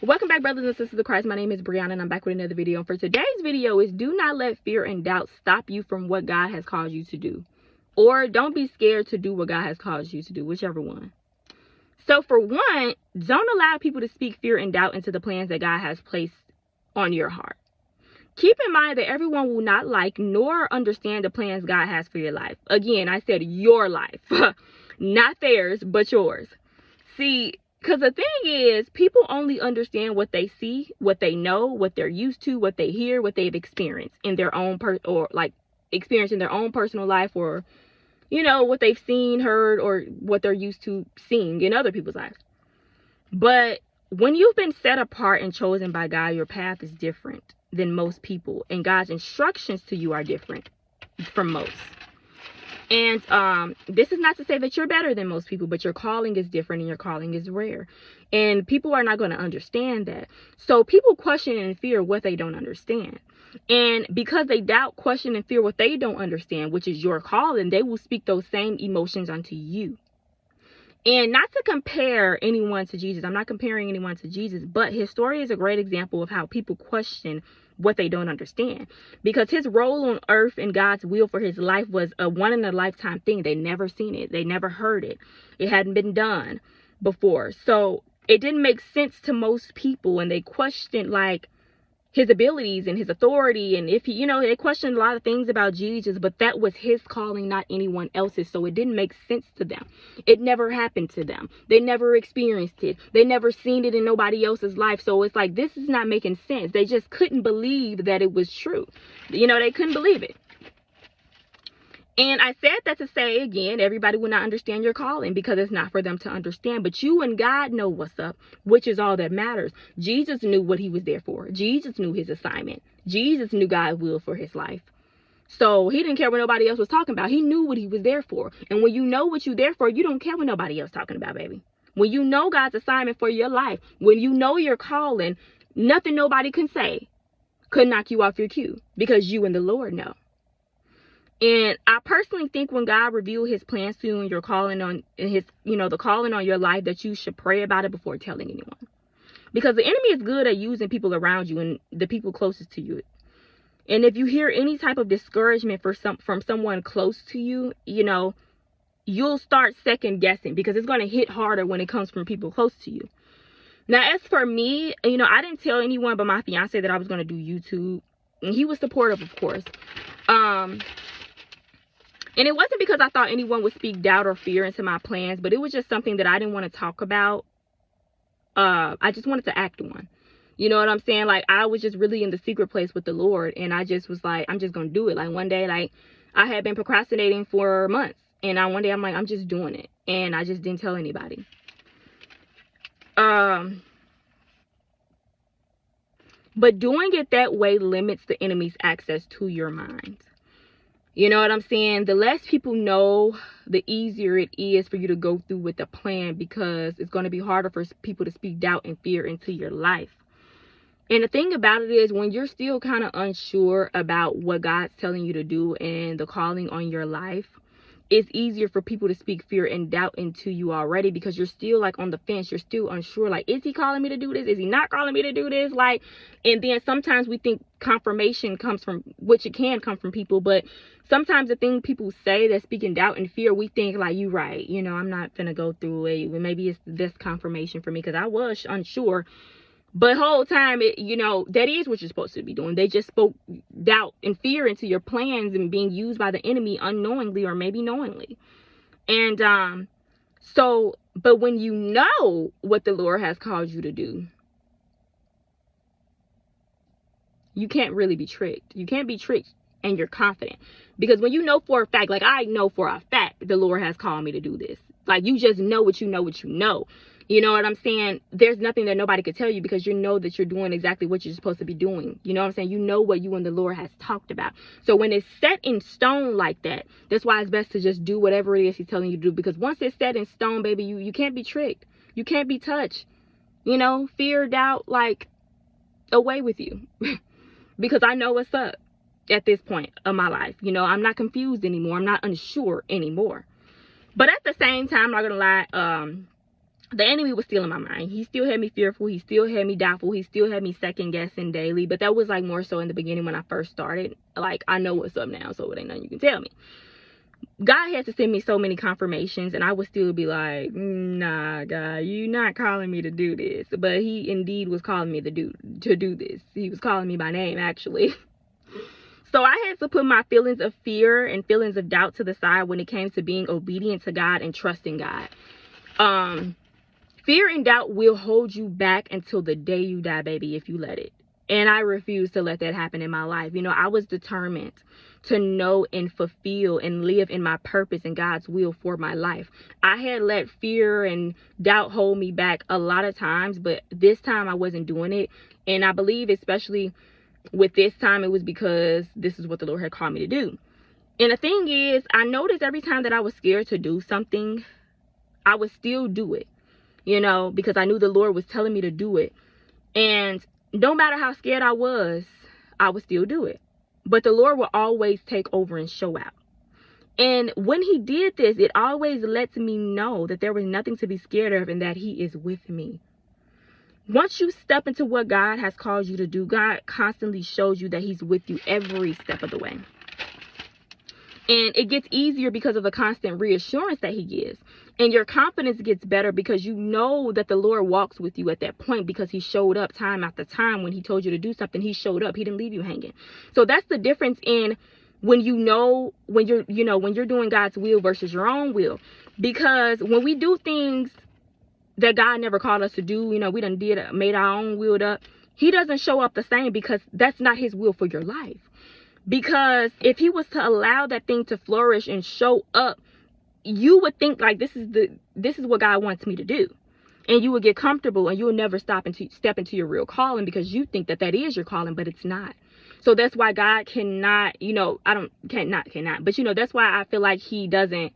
Welcome back, brothers and sisters of Christ. My name is Brianna and I'm back with another video. And for today's video is do not let fear and doubt stop you from what God has called you to do. Or don't be scared to do what God has called you to do, whichever one. So for one, don't allow people to speak fear and doubt into the plans that God has placed on your heart. Keep in mind that everyone will not like nor understand the plans God has for your life. Again, I said your life, not theirs, but yours. See, because the thing is, people only understand what they see, what they know, what they're used to, what they hear, what they've experienced in their own experience in their own personal life, or what they've seen, heard, or what they're used to seeing in other people's lives. But when you've been set apart and chosen by God, your path is different than most people, and God's instructions to you are different from most. And this is not to say that you're better than most people, but your calling is different and your calling is rare. And people are not going to understand that. So people question and fear what they don't understand. And because they doubt, question, and fear what they don't understand, which is your calling, they will speak those same emotions onto you. And not to compare anyone to Jesus. I'm not comparing anyone to Jesus, but his story is a great example of how people question what they don't understand, because his role on earth and God's will for his life was a one-in-a-lifetime thing. They never seen it. They never heard it. It hadn't been done before. So it didn't make sense to most people, and they questioned his abilities and his authority, and if he, they questioned a lot of things about Jesus, but that was his calling, not anyone else's. So it didn't make sense to them. It never happened to them. They never experienced it. They never seen it in nobody else's life. So it's like, this is not making sense. They just couldn't believe that it was true. They couldn't believe it. And I said that to say, again, everybody will not understand your calling because it's not for them to understand. But you and God know what's up, which is all that matters. Jesus knew what he was there for. Jesus knew his assignment. Jesus knew God's will for his life. So he didn't care what nobody else was talking about. He knew what he was there for. And when you know what you're there for, you don't care what nobody else talking about, baby. When you know God's assignment for your life, when you know your calling, nothing nobody can say could knock you off your cue, because you and the Lord know. And I personally think when God revealed his plans to you and your calling on his, the calling on your life, that you should pray about it before telling anyone. Because the enemy is good at using people around you and the people closest to you. And if you hear any type of discouragement from someone close to you, you'll start second guessing, because it's going to hit harder when it comes from people close to you. Now, as for me, I didn't tell anyone but my fiance that I was going to do YouTube. And he was supportive, of course. And it wasn't because I thought anyone would speak doubt or fear into my plans, but it was just something that I didn't want to talk about. I just wanted to act on. You know what I'm saying? I was just really in the secret place with the Lord, and I just was like, I'm just going to do it. One day, I had been procrastinating for months, and one day I'm like, I'm just doing it. And I just didn't tell anybody. But doing it that way limits the enemy's access to your mind. You know what I'm saying? The less people know, the easier it is for you to go through with the plan, because it's going to be harder for people to speak doubt and fear into your life. And the thing about it is, when you're still kind of unsure about what God's telling you to do and the calling on your life, it's easier for people to speak fear and doubt into you already, because you're still on the fence. You're still unsure. Is he calling me to do this? Is he not calling me to do this? And then sometimes we think confirmation comes from, which it can come from people, but sometimes the thing people say that's speaking doubt and fear, we think you right. I'm not gonna go through it. Maybe it's this confirmation for me, because I was unsure. But whole time, that is what you're supposed to be doing. They just spoke doubt and fear into your plans and being used by the enemy unknowingly or maybe knowingly. And but when you know what the Lord has called you to do, you can't really be tricked. You can't be tricked, and you're confident. Because when you know for a fact, I know for a fact the Lord has called me to do this. You just know what you know what you know. You know what I'm saying? There's nothing that nobody could tell you, because you know that you're doing exactly what you're supposed to be doing. You know what I'm saying? You know what you and the Lord has talked about. So when it's set in stone like that, that's why it's best to just do whatever it is he's telling you to do. Because once it's set in stone, baby, you can't be tricked. You can't be touched. Fear, doubt, away with you. Because I know what's up at this point of my life. I'm not confused anymore. I'm not unsure anymore. But at the same time, I'm not going to lie, the enemy was still in my mind. He still had me fearful. He still had me doubtful. He still had me second guessing daily. But that was like more so in the beginning when I first started. Like, I know what's up now, so it ain't nothing you can tell me. God had to send me so many confirmations, and I would still be like, nah, God, you not calling me to do this. But he indeed was calling me to do this. He was calling me by name, actually. So I had to put my feelings of fear and feelings of doubt to the side when it came to being obedient to God and trusting God. Fear and doubt will hold you back until the day you die, baby, if you let it. And I refuse to let that happen in my life. You know, I was determined to know and fulfill and live in my purpose and God's will for my life. I had let fear and doubt hold me back a lot of times, but this time I wasn't doing it. And I believe especially with this time, it was because this is what the Lord had called me to do. And the thing is, I noticed every time that I was scared to do something, I would still do it. You know, because I knew the Lord was telling me to do it. And no matter how scared I would still do it. But the Lord will always take over and show out. And when he did this, it always lets me know that there was nothing to be scared of and that he is with me. Once you step into what God has called you to do, God constantly shows you that he's with you every step of the way. And it gets easier because of the constant reassurance that he gives. And your confidence gets better because you know that the Lord walks with you at that point, because he showed up time after time. When he told you to do something, he showed up. He didn't leave you hanging. So that's the difference in when when you're doing God's will versus your own will. Because when we do things that God never called us to do, you know, we made our own will up, he doesn't show up the same, because that's not his will for your life. Because if he was to allow that thing to flourish and show up, you would think like, this is what God wants me to do. And you would get comfortable and you will never step into your real calling, because you think that is your calling, but it's not. So that's why God cannot, but that's why I feel like he doesn't,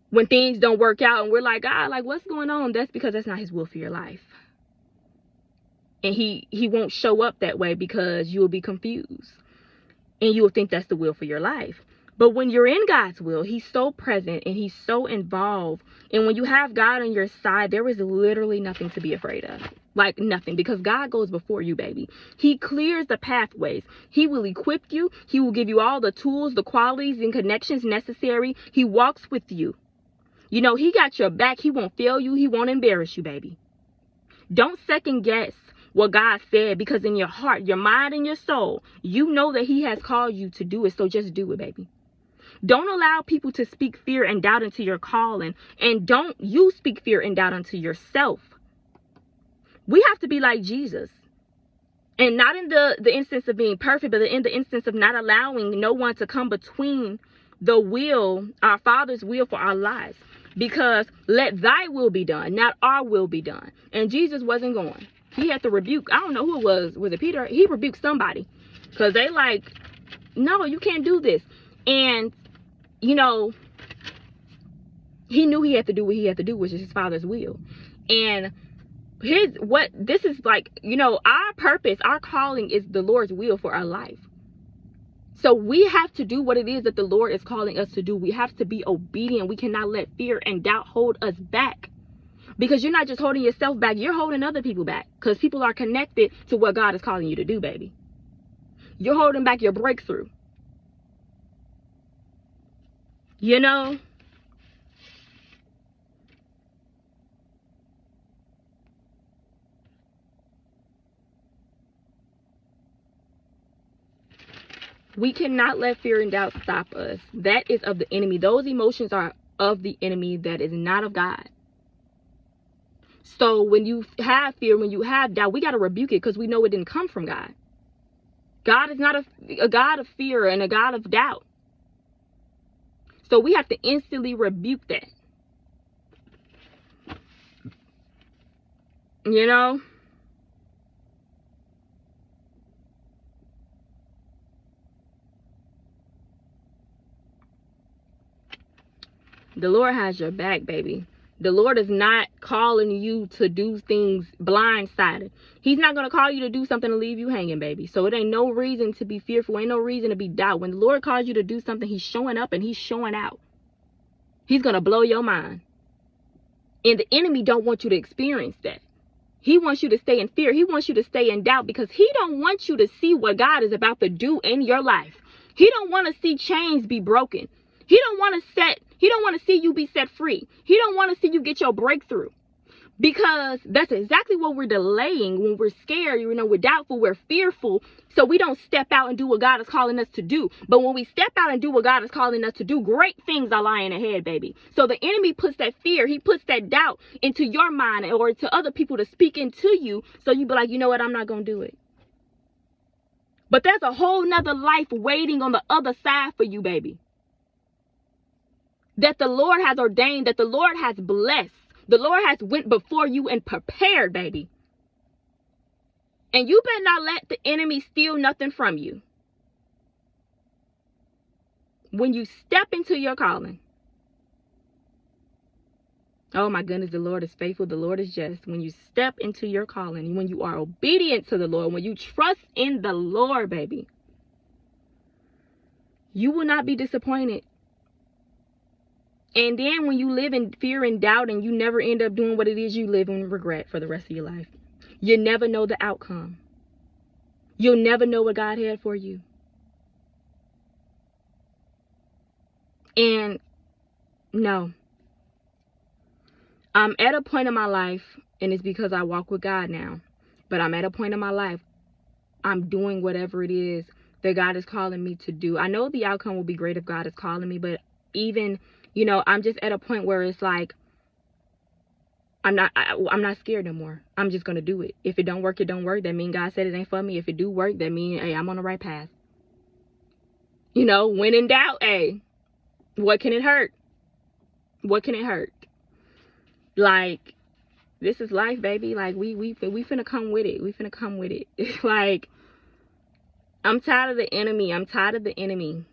when things don't work out and we're like, God, like, what's going on? That's because that's not his will for your life. And he won't show up that way, because you will be confused and you will think that's the will for your life. But when you're in God's will, he's so present and he's so involved. And when you have God on your side, there is literally nothing to be afraid of. Like nothing, because God goes before you, baby. He clears the pathways. He will equip you. He will give you all the tools, the qualities and connections necessary. He walks with you. You know, he got your back. He won't fail you. He won't embarrass you, baby. Don't second guess what God said, because in your heart, your mind, and your soul, you know that he has called you to do it. So just do it, baby. Don't allow people to speak fear and doubt into your calling. And don't you speak fear and doubt into yourself. We have to be like Jesus. And not in the instance of being perfect, but in the instance of not allowing no one to come between the will, our Father's will for our lives. Because let thy will be done, not our will be done. And Jesus wasn't going. He had to rebuke, I don't know who it was. Was it Peter? He rebuked somebody. Because they like, no, you can't do this. And, you know, he knew he had to do what he had to do, which is his Father's will. And this is like, you know, our purpose, our calling is the Lord's will for our life. So we have to do what it is that the Lord is calling us to do. We have to be obedient. We cannot let fear and doubt hold us back. Because you're not just holding yourself back, you're holding other people back. Because people are connected to what God is calling you to do, baby. You're holding back your breakthrough. You know? We cannot let fear and doubt stop us. That is of the enemy. Those emotions are of the enemy. That is not of God. So when you have fear, when you have doubt, we got to rebuke it, because we know it didn't come from God. God is not a God of fear and a God of doubt. So we have to instantly rebuke that. You know? The Lord has your back, baby. The Lord is not calling you to do things blindsided. He's not going to call you to do something to leave you hanging, baby. So it ain't no reason to be fearful. Ain't no reason to be doubt. When the Lord calls you to do something, he's showing up and he's showing out. He's going to blow your mind. And the enemy don't want you to experience that. He wants you to stay in fear. He wants you to stay in doubt because he don't want you to see what God is about to do in your life. He don't want to see chains be broken. He don't want to see you be set free. He don't want to see you get your breakthrough. Because that's exactly what we're delaying when we're scared, we're doubtful, we're fearful. So we don't step out and do what God is calling us to do. But when we step out and do what God is calling us to do, great things are lying ahead, baby. So the enemy puts that fear, he puts that doubt into your mind or to other people to speak into you. So you be like, you know what, I'm not going to do it. But there's a whole nother life waiting on the other side for you, baby. That the Lord has ordained, that the Lord has blessed. The Lord has went before you and prepared, baby. And you better not let the enemy steal nothing from you. When you step into your calling. Oh my goodness, the Lord is faithful. The Lord is just. When you step into your calling, when you are obedient to the Lord, when you trust in the Lord, baby, you will not be disappointed. And then when you live in fear and doubt and you never end up doing what it is, you live in regret for the rest of your life. You never know the outcome. You'll never know what God had for you. And no. I'm at a point in my life, and it's because I walk with God now. But I'm at a point in my life, I'm doing whatever it is that God is calling me to do. I know the outcome will be great if God is calling me, but even... I'm just at a point where it's like, I'm not scared no more. I'm just going to do it. If it don't work, it don't work. That means God said it ain't for me. If it do work, that means, hey, I'm on the right path. When in doubt, hey, what can it hurt? What can it hurt? Like, this is life, baby. Like, we finna come with it. We finna come with it. It's like, I'm tired of the enemy. I'm tired of the enemy.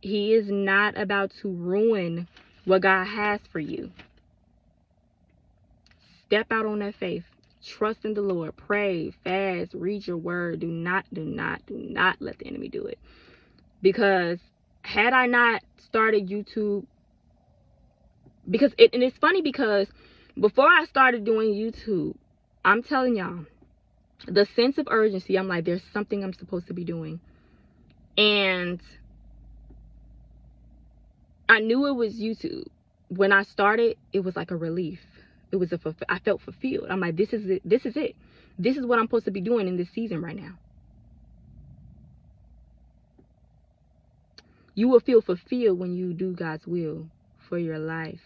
He is not about to ruin what God has for you. Step out on that faith. Trust in the Lord. Pray, fast, read your word. Do not let the enemy do it. Because had I not started YouTube, and it's funny because before I started doing YouTube, I'm telling y'all, the sense of urgency, I'm like, there's something I'm supposed to be doing. And I knew it was YouTube. When I started, it was like a relief. It was I felt fulfilled. I'm like, this is it. This is it. This is what I'm supposed to be doing in this season right now. You will feel fulfilled when you do God's will for your life.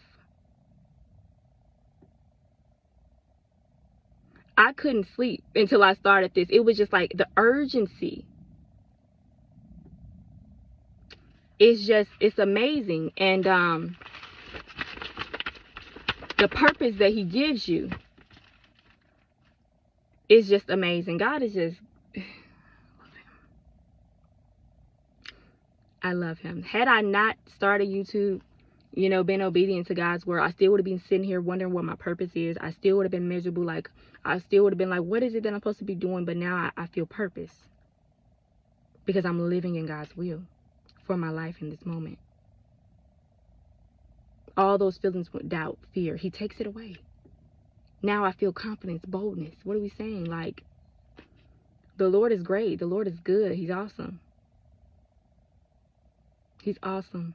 I couldn't sleep until I started this. It was just like the urgency. It's amazing. And the purpose that he gives you is just amazing. God is just, I love him. Had I not started YouTube, been obedient to God's word, I still would have been sitting here wondering what my purpose is. I still would have been miserable. Like, I still would have been like, what is it that I'm supposed to be doing? But now I feel purpose because I'm living in God's will for my life in this moment. All those feelings with doubt, fear, he takes it away. Now I feel confidence, boldness. What are we saying? Like, the Lord is great. The Lord is good. He's awesome. He's awesome.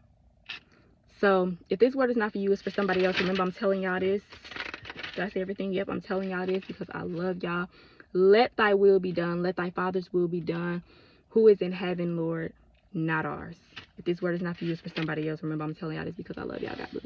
So if this word is not for you, it's for somebody else. Remember, I'm telling y'all this. Did I say everything? Yep, I'm telling y'all this because I love y'all. Let thy will be done. Let thy Father's will be done. Who is in heaven, Lord, not ours. If this word is not for you, it's for somebody else. Remember, I'm telling y'all this because I love y'all. God bless.